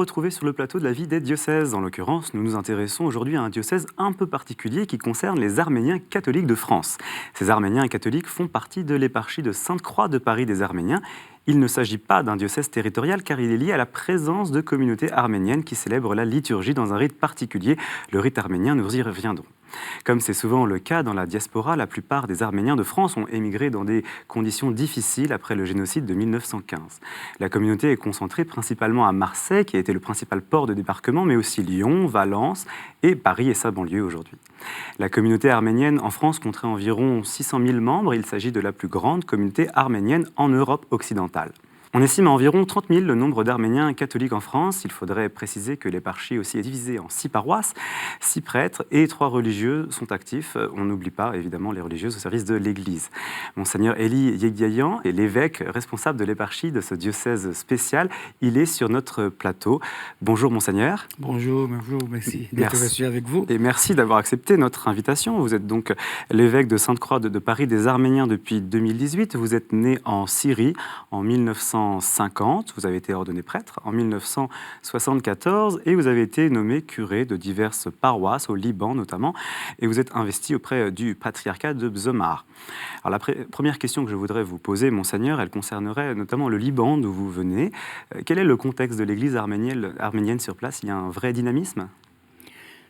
retrouver sur le plateau de la vie des diocèses. En l'occurrence, nous nous intéressons aujourd'hui à un diocèse un peu particulier qui concerne les Arméniens catholiques de France. Ces Arméniens catholiques font partie de l'éparchie de Sainte-Croix de Paris des Arméniens. Il ne s'agit pas d'un diocèse territorial car il est lié à la présence de communautés arméniennes qui célèbrent la liturgie dans un rite particulier, le rite arménien, nous y reviendrons. Comme c'est souvent le cas dans la diaspora, la plupart des Arméniens de France ont émigré dans des conditions difficiles après le génocide de 1915. La communauté est concentrée principalement à Marseille, qui a été le principal port de débarquement, mais aussi Lyon, Valence et Paris et sa banlieue aujourd'hui. La communauté arménienne en France compterait environ 600 000 membres. Il s'agit de la plus grande communauté arménienne en Europe occidentale. On estime à environ 30 000 le nombre d'Arméniens catholiques en France. Il faudrait préciser que l'éparchie aussi est divisée en 6 paroisses, 6 prêtres et 3 religieux sont actifs. On n'oublie pas évidemment les religieuses au service de l'Église. Monseigneur Élie Yeguiayan est l'évêque responsable de l'éparchie de ce diocèse spécial. Il est sur notre plateau. Bonjour Monseigneur. Bonjour, merci d'être reçu avec vous. Et merci d'avoir accepté notre invitation. Vous êtes donc l'évêque de Sainte-Croix de Paris des Arméniens depuis 2018. Vous êtes né en Syrie en 1950. Vous avez été ordonné prêtre en 1974 et vous avez été nommé curé de diverses paroisses au Liban notamment et vous êtes investi auprès du patriarcat de Bzomar. Alors la première question que je voudrais vous poser, Monseigneur, elle concernerait notamment le Liban d'où vous venez. Quel est le contexte de l'église arménienne sur place? Il y a un vrai dynamisme?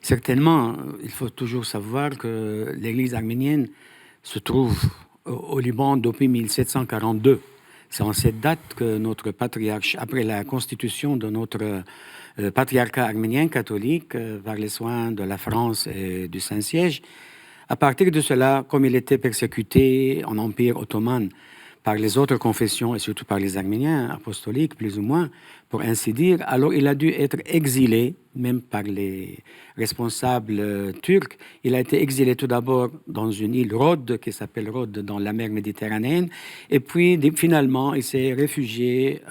Certainement, il faut toujours savoir que l'église arménienne se trouve au Liban depuis 1742. C'est en cette date que notre patriarche, après la constitution de notre patriarcat arménien catholique par les soins de la France et du Saint-Siège, à partir de cela, comme il était persécuté en Empire ottoman par les autres confessions et surtout par les Arméniens apostoliques, plus ou moins, pour ainsi dire, alors il a dû être exilé, même par les responsables turcs. Il a été exilé tout d'abord dans une île Rhodes, qui s'appelle Rhodes, dans la mer Méditerranéenne, et puis finalement, il s'est réfugié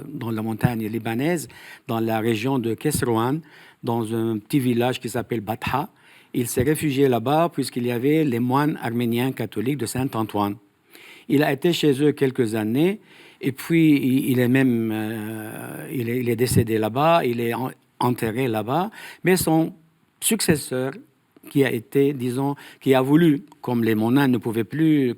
dans la montagne libanaise, dans la région de Kesrouan, dans un petit village qui s'appelle Batha. Il s'est réfugié là-bas puisqu'il y avait les moines arméniens catholiques de Saint-Antoine. Il a été chez eux quelques années et puis il est décédé là-bas, il est enterré là-bas, mais son successeur qui a voulu, comme les monins ne pouvaient plus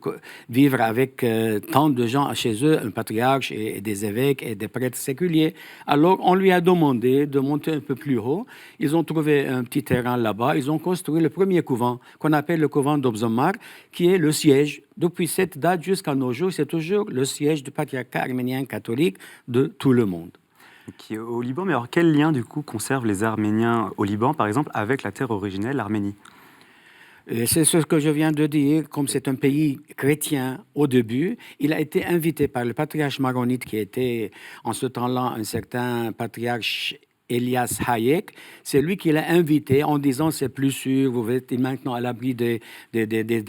vivre avec tant de gens chez eux, un patriarche et des évêques et des prêtres séculiers. Alors, on lui a demandé de monter un peu plus haut. Ils ont trouvé un petit terrain là-bas. Ils ont construit le premier couvent, qu'on appelle le couvent d'Obzomar, qui est le siège. Depuis cette date jusqu'à nos jours, c'est toujours le siège du patriarcat arménien catholique de tout le monde. Qui est au Liban. Mais alors, quel lien, du coup, conservent les Arméniens au Liban, par exemple, avec la terre originelle, l'Arménie? C'est ce que je viens de dire. Comme c'est un pays chrétien au début, il a été invité par le patriarche maronite, qui était en ce temps-là un certain patriarche Elias Hayek. C'est lui qui l'a invité en disant c'est plus sûr, vous êtes maintenant à l'abri des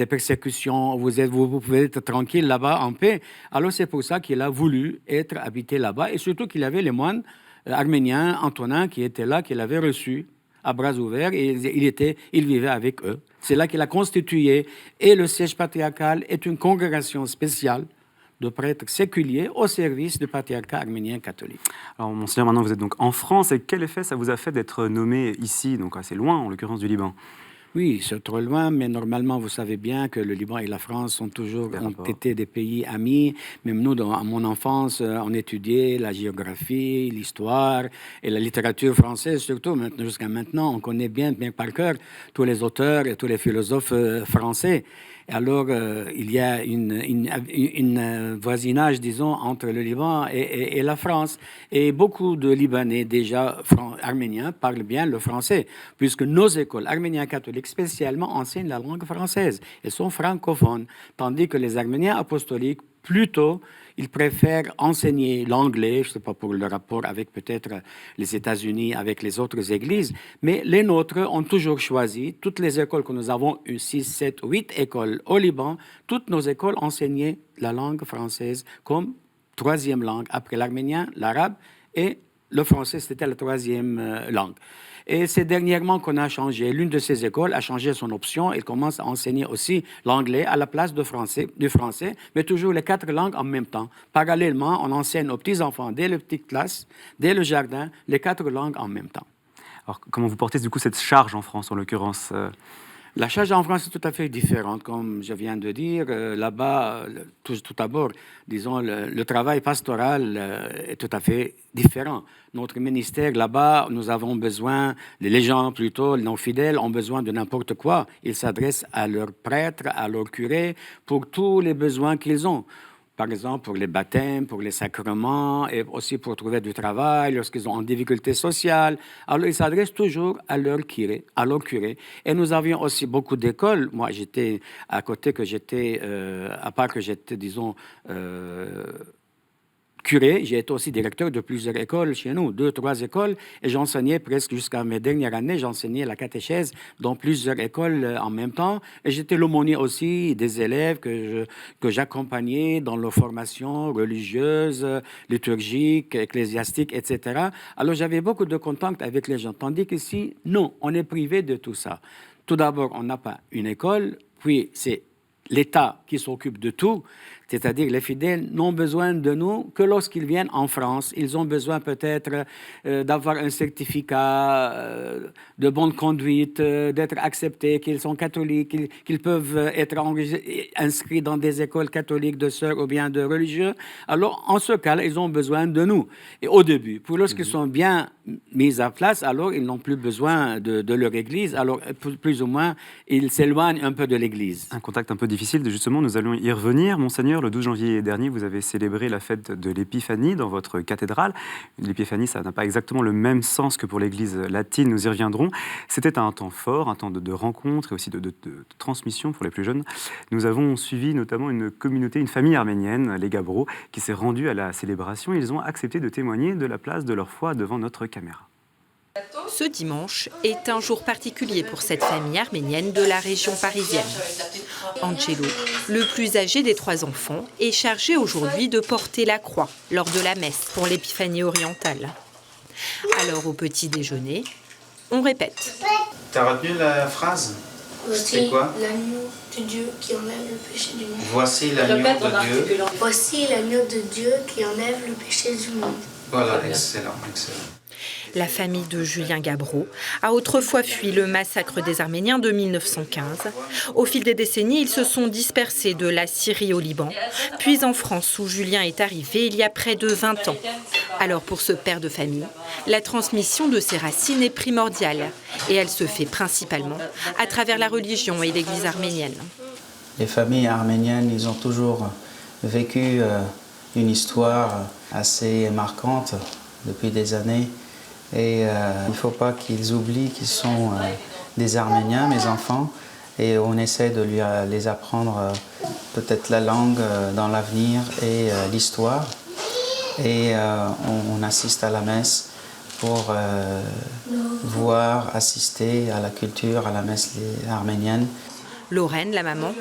persécutions, vous pouvez être tranquille là-bas en paix. Alors c'est pour ça qu'il a voulu être habité là-bas et surtout qu'il avait les moines arméniens, Antonin, qui étaient là, qu'il avait reçus à bras ouverts et il vivait avec eux. C'est là qu'il a constitué et le siège patriarcal est une congrégation spéciale de prêtres séculiers au service du patriarcat arménien catholique. Alors, Monseigneur, maintenant vous êtes donc en France, et quel effet ça vous a fait d'être nommé ici, donc assez loin, en l'occurrence du Liban? Oui, c'est trop loin, mais normalement, vous savez bien que le Liban et la France ont été des pays amis. Même nous, à mon enfance, on étudiait la géographie, l'histoire et la littérature française, surtout. Jusqu'à maintenant, on connaît bien par cœur tous les auteurs et tous les philosophes français. Alors, il y a une voisinage, disons, entre le Liban et la France. Et beaucoup de Libanais, déjà arméniens, parlent bien le français, puisque nos écoles arméniennes catholiques, spécialement, enseignent la langue française. Elles sont francophones, tandis que les Arméniens apostoliques, plutôt, ils préfèrent enseigner l'anglais, je ne sais pas pour le rapport avec peut-être les États-Unis, avec les autres églises, mais les nôtres ont toujours choisi, toutes les écoles que nous avons eues, 6, 7, 8 écoles au Liban, toutes nos écoles enseignaient la langue française comme troisième langue, après l'arménien, l'arabe et le français, c'était la troisième langue. Et c'est dernièrement qu'on a changé. L'une de ces écoles a changé son option. Elle commence à enseigner aussi l'anglais à la place du français, mais toujours les 4 langues en même temps. Parallèlement, on enseigne aux petits-enfants, dès les petites classes, dès le jardin, les 4 langues en même temps. Alors, comment vous portez du coup cette charge en France, en l'occurrence La charge en France est tout à fait différente, comme je viens de dire. Là-bas, tout d'abord, disons, le travail pastoral est tout à fait différent. Notre ministère, là-bas, nous avons besoin, les gens plutôt, nos fidèles, ont besoin de n'importe quoi. Ils s'adressent à leurs prêtres, à leurs curés, pour tous les besoins qu'ils ont. Par exemple, pour les baptêmes, pour les sacrements, et aussi pour trouver du travail, lorsqu'ils ont en difficulté sociale. Alors, ils s'adressent toujours à leur curé, Et nous avions aussi beaucoup d'écoles. Moi, j'étais à côté à part que j'étais, disons, curé, j'ai été aussi directeur de plusieurs écoles chez nous, 2, 3 écoles, et j'enseignais presque jusqu'à mes dernières années, j'enseignais la catéchèse dans plusieurs écoles en même temps, et j'étais l'aumônier aussi des élèves que j'accompagnais dans leur formation religieuse, liturgique, ecclésiastique, etc. Alors j'avais beaucoup de contact avec les gens, tandis qu'ici, non, on est privé de tout ça. Tout d'abord, on n'a pas une école, puis c'est l'État qui s'occupe de tout, c'est-à-dire les fidèles n'ont besoin de nous que lorsqu'ils viennent en France. Ils ont besoin peut-être d'avoir un certificat de bonne conduite, d'être acceptés, qu'ils sont catholiques, qu'ils peuvent être inscrits dans des écoles catholiques de sœurs ou bien de religieux. Alors, en ce cas-là, ils ont besoin de nous. Et au début, puis lorsqu'ils sont bien mis à place, alors ils n'ont plus besoin de leur église. Alors, plus ou moins, ils s'éloignent un peu de l'église. Un contact un peu difficile, justement, nous allons y revenir. Monseigneur, le 12 janvier dernier, vous avez célébré la fête de l'Épiphanie dans votre cathédrale. L'Épiphanie, ça n'a pas exactement le même sens que pour l'Église latine, nous y reviendrons. C'était un temps fort, un temps de rencontre et aussi de transmission pour les plus jeunes. Nous avons suivi notamment une communauté, une famille arménienne, les Gabro, qui s'est rendue à la célébration. Ils ont accepté de témoigner de la place de leur foi devant notre caméra. Ce dimanche est un jour particulier pour cette famille arménienne de la région parisienne. Angelo, le plus âgé des 3 enfants, est chargé aujourd'hui de porter la croix lors de la messe pour l'épiphanie orientale. Alors au petit déjeuner, on répète. T'as retenu la phrase? Voici quoi? l'agneau de Dieu qui enlève le péché du monde. Voici l'agneau de Dieu. Voici l'agneau de Dieu qui enlève le péché du monde. Voilà, excellent, excellent. La famille de Julien Gabro a autrefois fui le massacre des Arméniens de 1915. Au fil des décennies, ils se sont dispersés de la Syrie au Liban, puis en France où Julien est arrivé il y a près de 20 ans. Alors pour ce père de famille, la transmission de ses racines est primordiale et elle se fait principalement à travers la religion et l'Église arménienne. Les familles arméniennes, ils ont toujours vécu une histoire assez marquante depuis des années. Et il ne faut pas qu'ils oublient qu'ils sont des Arméniens, mes enfants, et on essaie de les apprendre peut-être la langue dans l'avenir et l'histoire. Et on assiste à la messe pour voir, assister à la culture, à la messe arménienne. Lorraine, la maman,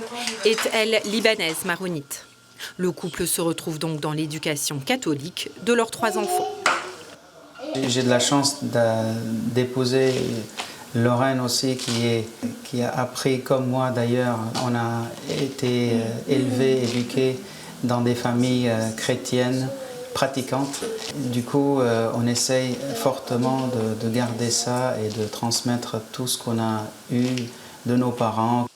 est, elle, libanaise maronite. Le couple se retrouve donc dans l'éducation catholique de leurs 3 enfants. J'ai de la chance d'épouser Lorraine aussi, qui a appris comme moi d'ailleurs. On a été élevés, éduqués dans des familles chrétiennes, pratiquantes. Du coup, on essaye fortement de garder ça et de transmettre tout ce qu'on a eu de nos parents.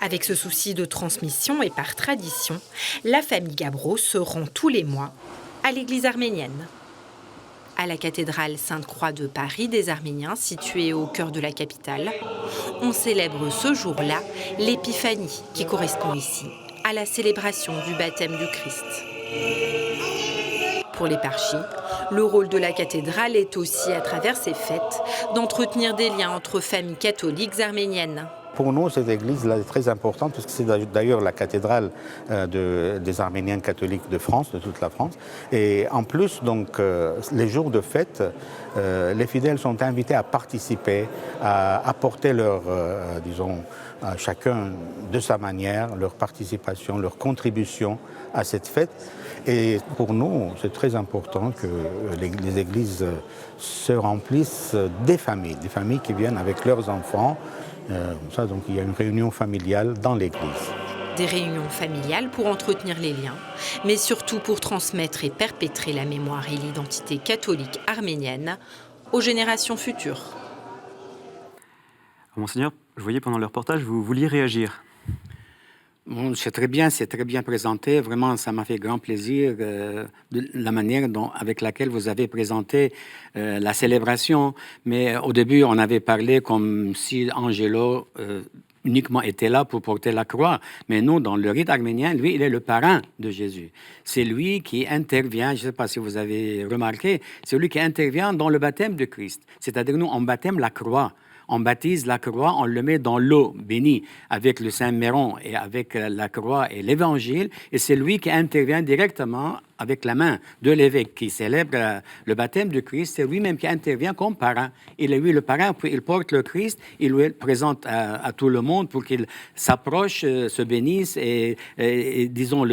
Avec ce souci de transmission et par tradition, la famille Gabro se rend tous les mois à l'église arménienne. À la cathédrale Sainte-Croix de Paris des Arméniens, située au cœur de la capitale, on célèbre ce jour-là l'épiphanie, qui correspond ici à la célébration du baptême du Christ. Pour l'éparchie, le rôle de la cathédrale est aussi, à travers ces fêtes, d'entretenir des liens entre familles catholiques arméniennes. Pour nous, cette église-là est très importante parce que c'est d'ailleurs la cathédrale des Arméniens catholiques de France, de toute la France. Et en plus, donc, les jours de fête, les fidèles sont invités à participer, à apporter leur, disons, chacun de sa manière, leur participation, leur contribution à cette fête. Et pour nous, c'est très important que les églises se remplissent des familles qui viennent avec leurs enfants. Ça, donc, il y a une réunion familiale dans l'église. Des réunions familiales pour entretenir les liens, mais surtout pour transmettre et perpétrer la mémoire et l'identité catholique arménienne aux générations futures. Monseigneur, je voyais pendant le reportage, vous vouliez réagir. Bon, c'est très bien présenté. Vraiment, ça m'a fait grand plaisir de la manière avec laquelle vous avez présenté la célébration. Mais au début, on avait parlé comme si Angelo uniquement était là pour porter la croix. Mais nous, dans le rite arménien, lui, il est le parrain de Jésus. C'est lui qui intervient, je ne sais pas si vous avez remarqué, c'est lui qui intervient dans le baptême de Christ. C'est-à-dire, nous, on baptême la croix. On baptise la croix, on le met dans l'eau bénie avec le Saint-Méron et avec la croix et l'Évangile. Et c'est lui qui intervient directement avec la main de l'évêque qui célèbre le baptême de Christ. C'est lui-même qui intervient comme parrain. Il est lui le parrain, puis il porte le Christ, il lui le présente à tout le monde pour qu'il s'approche, se bénisse et disons,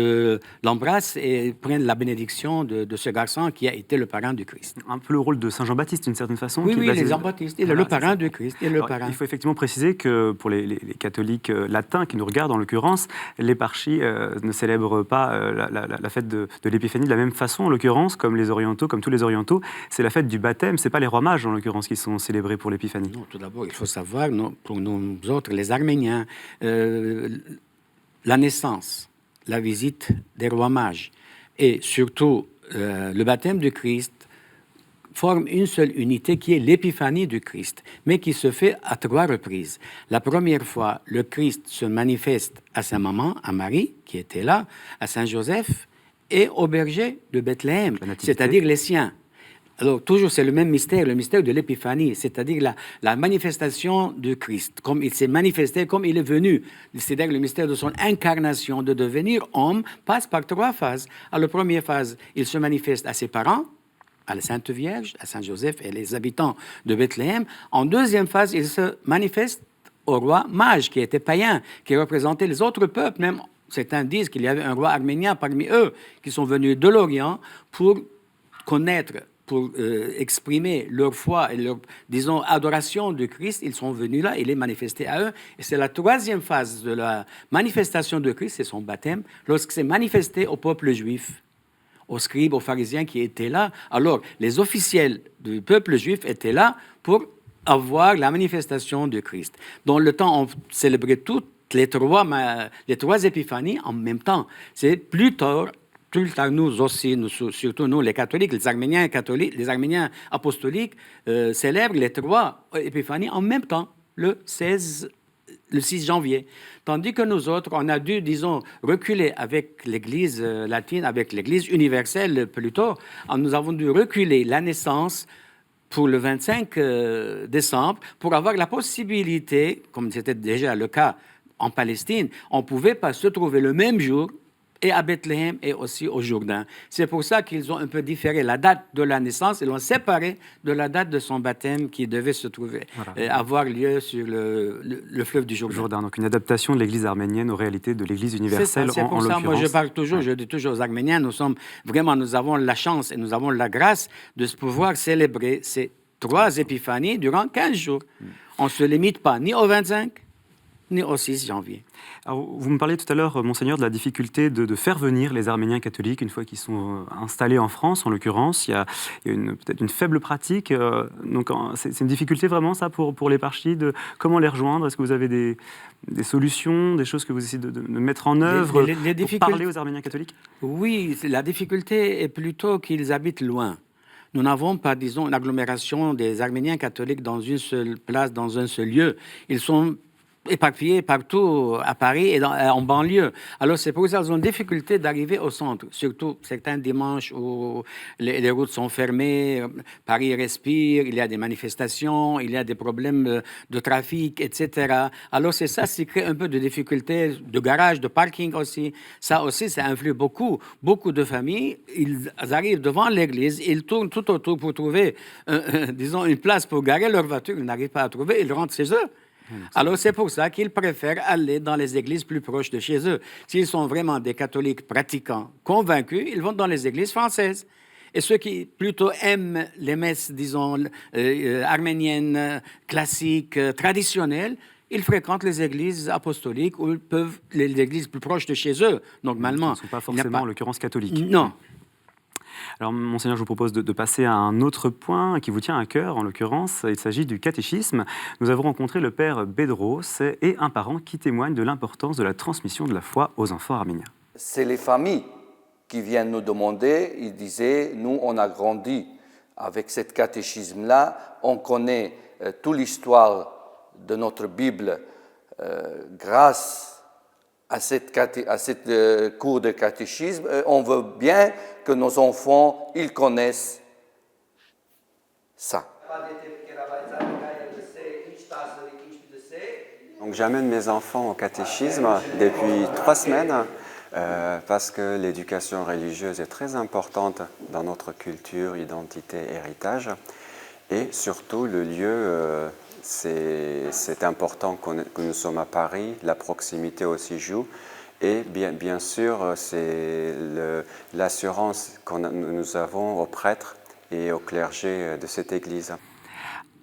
l'embrasse et prenne la bénédiction de ce garçon qui a été le parrain du Christ. Un peu le rôle de Saint Jean-Baptiste, d'une certaine façon. Oui, les Jean-Baptiste. Il est le parrain du Christ. Alors, il faut effectivement préciser que pour les catholiques latins qui nous regardent, en l'occurrence, l'éparchie ne célèbre pas la fête de l'Épiphanie de la même façon, en l'occurrence, comme les orientaux, comme tous les orientaux. C'est la fête du baptême, c'est pas les rois mages, en l'occurrence, qui sont célébrés pour l'Épiphanie. Non, tout d'abord, il faut savoir, pour nous autres, les Arméniens, la naissance, la visite des rois mages et surtout le baptême du Christ forment une seule unité qui est l'épiphanie du Christ, mais qui se fait à 3 reprises. La première fois, le Christ se manifeste à sa maman, à Marie, qui était là, à Saint-Joseph, et au berger de Bethléem, c'est-à-dire les siens. Alors, toujours, c'est le même mystère, le mystère de l'épiphanie, c'est-à-dire la manifestation de Christ, comme il s'est manifesté, comme il est venu. C'est-à-dire le mystère de son incarnation, de devenir homme, passe par 3 phases. À la première phase, il se manifeste à ses parents, à la Sainte Vierge, à Saint-Joseph et les habitants de Bethléem. En deuxième phase, il se manifeste au roi mage, qui était païen, qui représentait les autres peuples. Même certains disent qu'il y avait un roi arménien parmi eux, qui sont venus de l'Orient pour connaître, pour exprimer leur foi et leur, disons, adoration de Christ. Ils sont venus là, il est manifesté à eux. Et c'est la 3e phase de la manifestation de Christ, c'est son baptême, lorsqu'il s'est manifesté au peuple juif, aux scribes, aux pharisiens qui étaient là. Alors, les officiels du peuple juif étaient là pour avoir la manifestation de Christ. Dans le temps, on célébrait toutes les 3 épiphanies en même temps. C'est plus tard, nous aussi, surtout nous, les catholiques, les Arméniens catholiques, les Arméniens apostoliques, célèbrent les 3 épiphanies en même temps, le 6 janvier. Tandis que nous autres, on a dû, disons, reculer avec l'Église latine, avec l'Église universelle plutôt. Nous avons dû reculer la naissance pour le 25 décembre pour avoir la possibilité, comme c'était déjà le cas en Palestine, on ne pouvait pas se trouver le même jour et à Bethléem et aussi au Jourdain. C'est pour ça qu'ils ont un peu différé la date de la naissance, ils l'ont séparé de la date de son baptême qui devait se trouver, avoir lieu sur le fleuve du Jourdain. Donc une adaptation de l'Église arménienne aux réalités de l'Église universelle. C'est pour ça, moi je dis toujours aux Arméniens, nous avons la chance et nous avons la grâce de pouvoir célébrer ces 3 épiphanies durant 15 jours. On ne se limite pas ni au 25, ni au 6 janvier. Alors, vous me parliez tout à l'heure, Monseigneur, de la difficulté de faire venir les Arméniens catholiques une fois qu'ils sont installés en France, en l'occurrence. Il y a peut-être une faible pratique. Donc, c'est une difficulté vraiment, ça, pour l'éparchie, de comment les rejoindre. Est-ce que vous avez des solutions, des choses que vous essayez de mettre en œuvre pour parler aux Arméniens catholiques? Oui, la difficulté est plutôt qu'ils habitent loin. Nous n'avons pas, disons, une agglomération des Arméniens catholiques dans une seule place, dans un seul lieu. Ils sont éparpillés partout à Paris et en banlieue. Alors, c'est pour ça qu'ils ont difficulté d'arriver au centre, surtout certains dimanches où les routes sont fermées, Paris respire, il y a des manifestations, il y a des problèmes de trafic, etc. Alors, c'est ça qui crée un peu de difficultés de garage, de parking aussi. Ça aussi, ça influe beaucoup. Beaucoup de familles, ils arrivent devant l'église, ils tournent tout autour pour trouver, disons, une place pour garer leur voiture, ils n'arrivent pas à trouver, ils rentrent chez eux. Alors, c'est pour ça qu'ils préfèrent aller dans les églises plus proches de chez eux. S'ils sont vraiment des catholiques pratiquants, convaincus, ils vont dans les églises françaises. Et ceux qui plutôt aiment les messes, disons, arméniennes, classiques, traditionnelles, ils fréquentent les églises apostoliques ou peuvent les églises plus proches de chez eux, normalement. Ce ne sont pas forcément, en l'occurrence, catholiques. Non. Alors, Monseigneur, je vous propose de passer à un autre point qui vous tient à cœur, en l'occurrence. Il s'agit du catéchisme. Nous avons rencontré le père Bedros et un parent qui témoigne de l'importance de la transmission de la foi aux enfants arméniens. C'est les familles qui viennent nous demander. Ils disaient, nous, on a grandi avec ce catéchisme-là. On connaît toute l'histoire de notre Bible grâce à cette cours de catéchisme. On veut bien que nos enfants, ils connaissent ça. Donc j'amène mes enfants au catéchisme depuis 3 semaines parce que l'éducation religieuse est très importante dans notre culture, identité, héritage. Et surtout, le lieu, c'est important que nous sommes à Paris, la proximité aussi joue. Et bien sûr, c'est l'assurance que nous avons aux prêtres et au clergé de cette Église.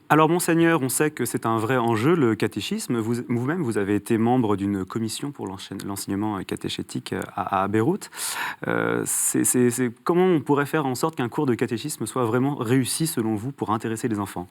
Alors, Monseigneur, on sait que c'est un vrai enjeu, le catéchisme. Vous-même, vous avez été membre d'une commission pour l'enseignement catéchétique à Beyrouth. Comment on pourrait faire en sorte qu'un cours de catéchisme soit vraiment réussi, selon vous, pour intéresser les enfants ?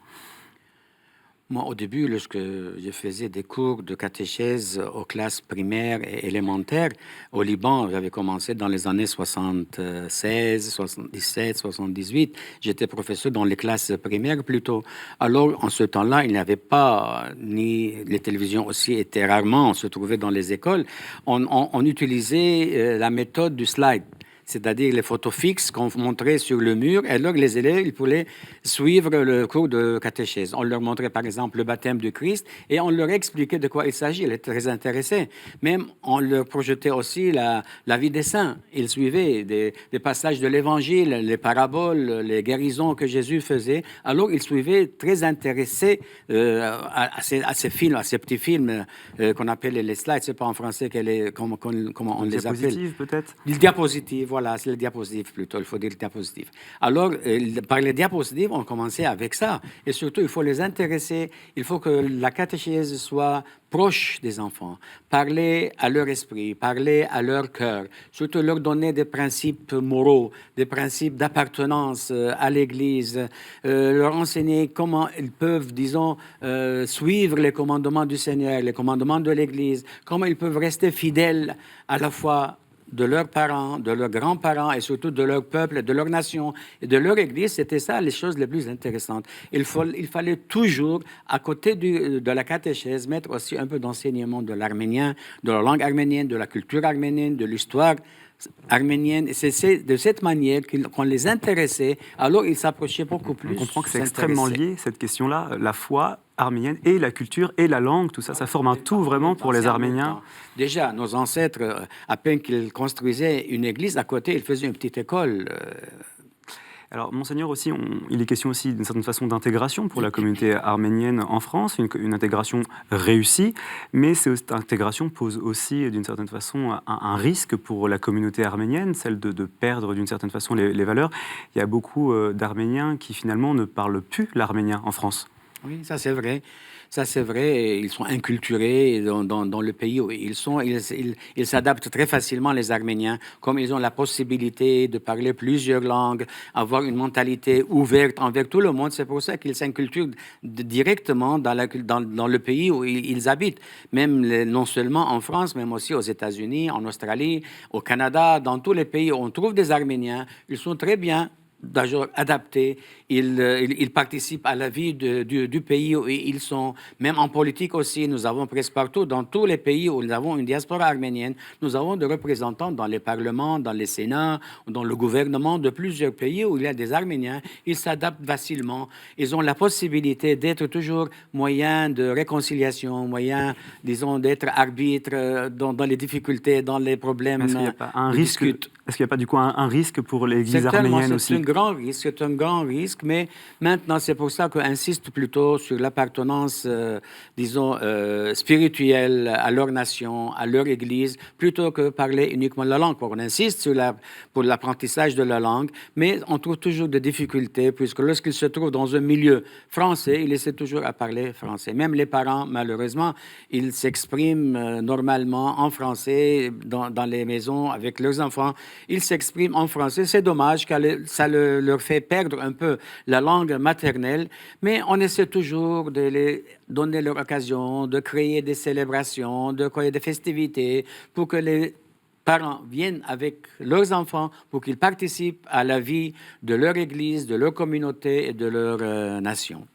Moi, au début, lorsque je faisais des cours de catéchèse aux classes primaires et élémentaires, au Liban, j'avais commencé dans les années 76, 77, 78. J'étais professeur dans les classes primaires plutôt. Alors, en ce temps-là, il n'y avait pas, ni les télévisions aussi étaient rarement, on se trouvait dans les écoles. On utilisait la méthode du slide. C'est-à-dire les photos fixes qu'on montrait sur le mur. Et alors, les élèves, ils pouvaient suivre le cours de catéchèse. On leur montrait, par exemple, le baptême du Christ et on leur expliquait de quoi il s'agit. Ils étaient très intéressés. Même, on leur projetait aussi la vie des saints. Ils suivaient des passages de l'Évangile, les paraboles, les guérisons que Jésus faisait. Alors, ils suivaient très intéressés à ces films, à ces petits films qu'on appelle les slides. Je ne sais pas en français comment on les appelle. Diapositives, peut-être ? Les diapositives. Voilà, c'est les diapositives plutôt, il faut dire les diapositives. Alors, par les diapositives, on commençait avec ça. Et surtout, il faut les intéresser, il faut que la catéchèse soit proche des enfants, parler à leur esprit, parler à leur cœur, surtout leur donner des principes moraux, des principes d'appartenance à l'Église, leur enseigner comment ils peuvent, disons, suivre les commandements du Seigneur, les commandements de l'Église, comment ils peuvent rester fidèles à la foi de leurs parents, de leurs grands-parents et surtout de leur peuple, de leur nation et de leur Église. C'était ça les choses les plus intéressantes. Il fallait toujours, à côté de la catéchèse, mettre aussi un peu d'enseignement de l'arménien, de la langue arménienne, de la culture arménienne, de l'histoire arménienne. C'est de cette manière qu'on les intéressait, alors ils s'approchaient beaucoup plus. On comprend que c'est extrêmement lié, cette question-là, la foi arménienne et la culture et la langue, tout ça, ça forme un tout vraiment pour les Arméniens. Déjà, nos ancêtres, à peine qu'ils construisaient une église, à côté, ils faisaient une petite école. Alors, Monseigneur, aussi, il est question aussi d'une certaine façon d'intégration pour la communauté arménienne en France, une intégration réussie, mais cette intégration pose aussi d'une certaine façon un risque pour la communauté arménienne, celle de perdre d'une certaine façon les valeurs. Il y a beaucoup d'Arméniens qui finalement ne parlent plus l'arménien en France. Oui, ça c'est vrai. Ça, c'est vrai, ils sont inculturés dans le pays où ils sont. Ils s'adaptent très facilement, les Arméniens, comme ils ont la possibilité de parler plusieurs langues, avoir une mentalité ouverte envers tout le monde. C'est pour ça qu'ils s'inculturent directement dans le pays où ils habitent. Même non seulement en France, même aussi aux États-Unis, en Australie, au Canada, dans tous les pays où on trouve des Arméniens. Ils sont très bien d'ailleurs adaptés, ils participent à la vie du pays où ils sont, même en politique aussi. Nous avons presque partout, dans tous les pays où nous avons une diaspora arménienne, nous avons des représentants dans les parlements, dans les sénats, dans le gouvernement de plusieurs pays où il y a des Arméniens. Ils s'adaptent facilement. Ils ont la possibilité d'être toujours moyen de réconciliation, moyen, disons, d'être arbitre dans les difficultés, dans les problèmes. Est-ce qu'il n'y a pas un risque? Est-ce qu'il n'y a pas du coup un risque pour l'Église arménienne aussi? C'est un grand risque, mais maintenant c'est pour ça qu'on insiste plutôt sur l'appartenance, disons, spirituelle à leur nation, à leur Église, plutôt que parler uniquement la langue. On insiste pour l'apprentissage de la langue, mais on trouve toujours des difficultés, puisque lorsqu'ils se trouvent dans un milieu français, ils essaient toujours à parler français. Même les parents, malheureusement, ils s'expriment normalement en français dans les maisons avec leurs enfants. Ils s'expriment en français. C'est dommage que ça leur fait perdre un peu la langue maternelle, mais on essaie toujours de les donner leur occasion, de créer des célébrations, de créer des festivités pour que les parents viennent avec leurs enfants pour qu'ils participent à la vie de leur église, de leur communauté et de leur nation.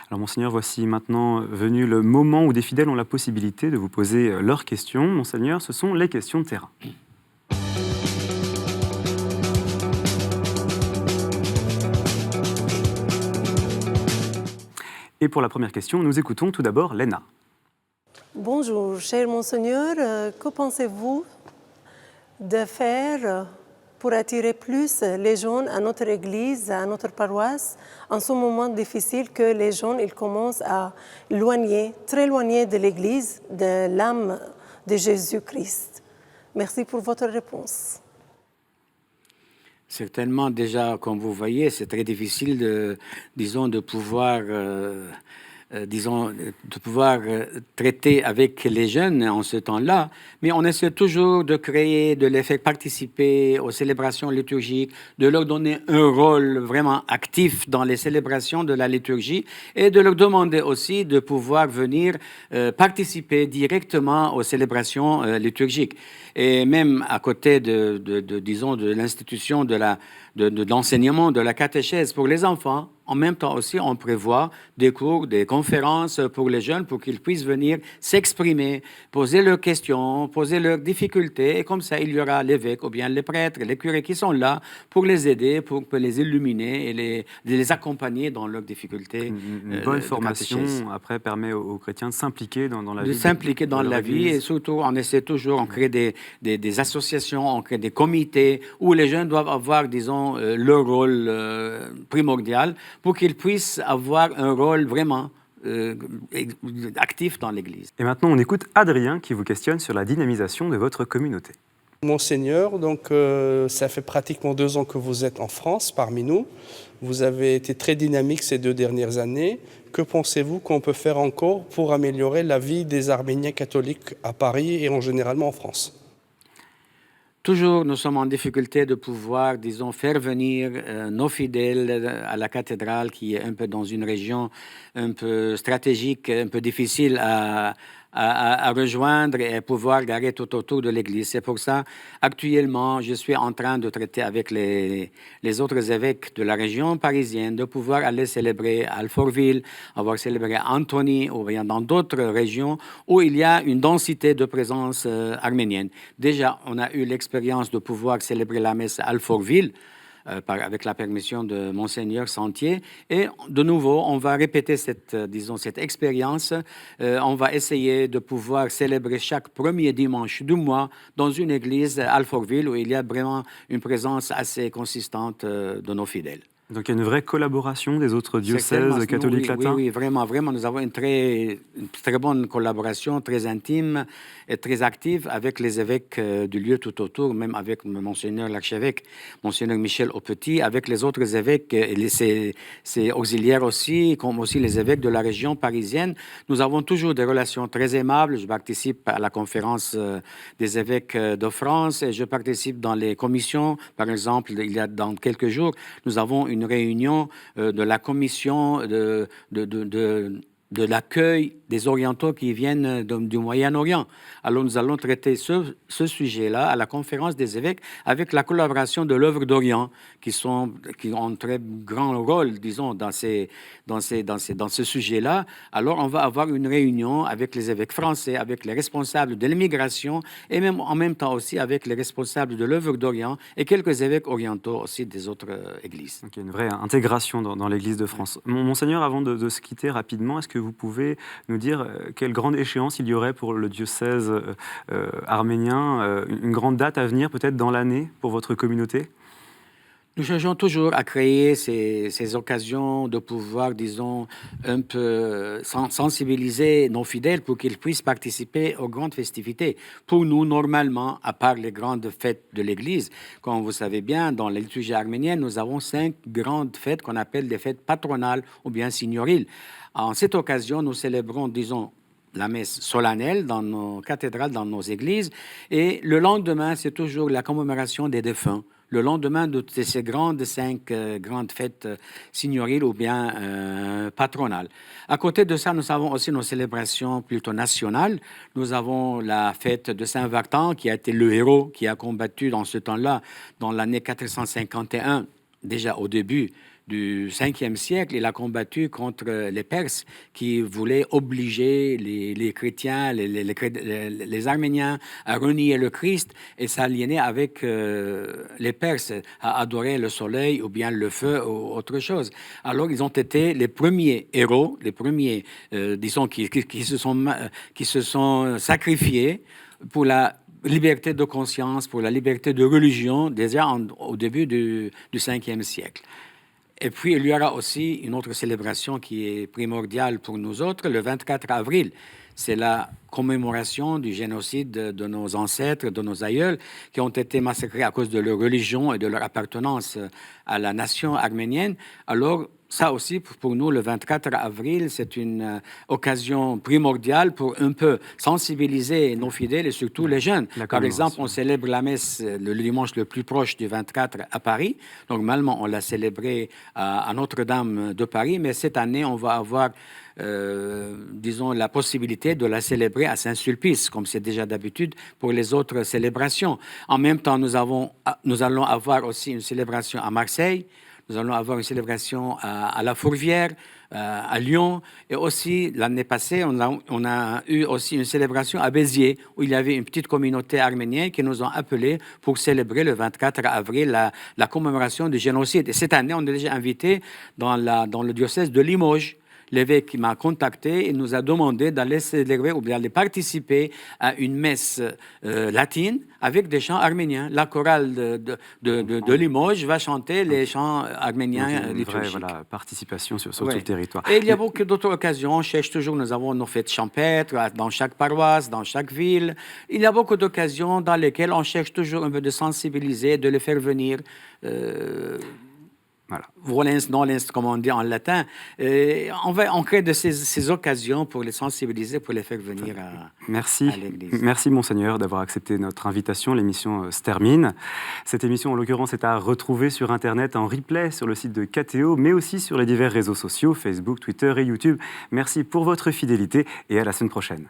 Alors, Monseigneur, voici maintenant venu le moment où des fidèles ont la possibilité de vous poser leurs questions. Monseigneur, ce sont les questions de terrain. Et pour la première question, nous écoutons tout d'abord Léna. Bonjour, cher Monseigneur. Que pensez-vous de faire pour attirer plus les jeunes à notre église, à notre paroisse, en ce moment difficile que les jeunes ils commencent à éloigner, très éloigner de l'église, de l'âme de Jésus-Christ? Merci pour votre réponse. Certainement, déjà, comme vous voyez, c'est très difficile de pouvoir traiter avec les jeunes en ce temps-là, mais on essaie toujours de créer, de les faire participer aux célébrations liturgiques, de leur donner un rôle vraiment actif dans les célébrations de la liturgie et de leur demander aussi de pouvoir venir participer directement aux célébrations liturgiques. Et même à côté de l'institution de l'enseignement, de la catéchèse pour les enfants, en même temps aussi, on prévoit des cours, des conférences pour les jeunes pour qu'ils puissent venir s'exprimer, poser leurs questions, poser leurs difficultés. Et comme ça, il y aura l'évêque ou bien les prêtres, les curés qui sont là pour les aider, pour les illuminer et les accompagner dans leurs difficultés. Une bonne formation, après, permet aux chrétiens de s'impliquer dans la vie. De s'impliquer dans la vie. Et surtout, on essaie toujours, on crée des associations, on crée des comités où les jeunes doivent avoir, disons, leur rôle primordial pour qu'ils puissent avoir un rôle vraiment actif dans l'Église. Et maintenant, on écoute Adrien qui vous questionne sur la dynamisation de votre communauté. Monseigneur, donc ça fait pratiquement 2 ans que vous êtes en France parmi nous. Vous avez été très dynamique ces 2 dernières années. Que pensez-vous qu'on peut faire encore pour améliorer la vie des Arméniens catholiques à Paris et en généralement en France ? Toujours, nous sommes en difficulté de pouvoir, disons, faire venir nos fidèles à la cathédrale qui est un peu dans une région un peu stratégique, un peu difficile à rejoindre et pouvoir garer tout autour de l'église. C'est pour ça, actuellement, je suis en train de traiter avec les autres évêques de la région parisienne de pouvoir aller célébrer à Alfortville, avoir célébré à Antony ou bien dans d'autres régions où il y a une densité de présence arménienne. Déjà, on a eu l'expérience de pouvoir célébrer la messe à Alfortville, avec la permission de Monseigneur Sentier. Et de nouveau, on va répéter cette expérience. On va essayer de pouvoir célébrer chaque premier dimanche du mois dans une église à Alfortville où il y a vraiment une présence assez consistante de nos fidèles. Donc il y a une vraie collaboration des autres diocèses catholiques latins? Oui, vraiment. Nous avons une très bonne collaboration, très intime et très active avec les évêques du lieu tout autour, même avec Monseigneur l'archevêque, Monseigneur Michel Aupetit, avec les autres évêques et ses auxiliaires aussi, comme aussi les évêques de la région parisienne. Nous avons toujours des relations très aimables. Je participe à la conférence des évêques de France et je participe dans les commissions. Par exemple, il y a dans quelques jours, nous avons une réunion de la commission de l'accueil des orientaux qui viennent du Moyen-Orient. Alors nous allons traiter ce sujet-là à la conférence des évêques avec la collaboration de l'œuvre d'Orient qui ont un très grand rôle, disons, dans ce sujet-là. Alors on va avoir une réunion avec les évêques français, avec les responsables de l'immigration et même en même temps aussi avec les responsables de l'œuvre d'Orient et quelques évêques orientaux aussi des autres églises. Donc, il y a une vraie intégration dans l'Église de France. Monseigneur, avant de se quitter rapidement, est-ce que vous pouvez nous dire quelle grande échéance il y aurait pour le diocèse arménien, une grande date à venir peut-être dans l'année pour votre communauté ? Nous cherchons toujours à créer ces occasions de pouvoir, disons, un peu sensibiliser nos fidèles pour qu'ils puissent participer aux grandes festivités. Pour nous, normalement, à part les grandes fêtes de l'Église, comme vous savez bien, dans la liturgie arménienne, nous avons 5 grandes fêtes qu'on appelle des fêtes patronales ou bien signoriles. En cette occasion, nous célébrons, disons, la messe solennelle dans nos cathédrales, dans nos églises, et le lendemain, c'est toujours la commémoration des défunts. Le lendemain de ces 5 grandes fêtes signoriles ou bien patronales. À côté de ça, nous avons aussi nos célébrations plutôt nationales. Nous avons la fête de Saint-Vartan, qui a été le héros qui a combattu dans ce temps-là, dans l'année 451, déjà au début du 5e siècle, il a combattu contre les Perses qui voulaient obliger les chrétiens, les Arméniens à renier le Christ et s'aliéner avec les Perses, à adorer le soleil ou bien le feu ou autre chose. Alors, ils ont été les premiers héros, les premiers, disons, qui se sont sacrifiés pour la liberté de conscience, pour la liberté de religion, déjà au début du 5e siècle. Et puis, il y aura aussi une autre célébration qui est primordiale pour nous autres, le 24 avril. C'est la commémoration du génocide de nos ancêtres, de nos aïeuls, qui ont été massacrés à cause de leur religion et de leur appartenance à la nation arménienne. Alors, ça aussi, pour nous, le 24 avril, c'est une occasion primordiale pour un peu sensibiliser nos fidèles et surtout les jeunes. Par exemple, on célèbre la messe le dimanche le plus proche du 24 à Paris. Donc, normalement, on l'a célébré à Notre-Dame de Paris, mais cette année, on va avoir disons, la possibilité de la célébrer à Saint-Sulpice, comme c'est déjà d'habitude pour les autres célébrations. En même temps, nous allons avoir aussi une célébration à Marseille, nous allons avoir une célébration à La Fourvière, à Lyon, et aussi l'année passée, on a eu aussi une célébration à Béziers, où il y avait une petite communauté arménienne qui nous ont appelés pour célébrer le 24 avril la commémoration du génocide. Et cette année, on est déjà invité dans le diocèse de Limoges. L'évêque qui m'a contacté et nous a demandé d'aller célébrer ou d'aller participer à une messe latine avec des chants arméniens. La chorale de Limoges va chanter les chants arméniens liturgiques. Une vraie participation sur tout le territoire. Et il y a beaucoup d'autres occasions. On cherche toujours, nous avons nos fêtes champêtres dans chaque paroisse, dans chaque ville. Il y a beaucoup d'occasions dans lesquelles on cherche toujours un peu de sensibiliser, de les faire venir. Voilà. Comme on dit en latin. On crée de ces occasions pour les sensibiliser, pour les faire venir à l'Église. Merci, Monseigneur, d'avoir accepté notre invitation. L'émission se termine. Cette émission, en l'occurrence, est à retrouver sur Internet en replay sur le site de KTO, mais aussi sur les divers réseaux sociaux, Facebook, Twitter et YouTube. Merci pour votre fidélité et à la semaine prochaine.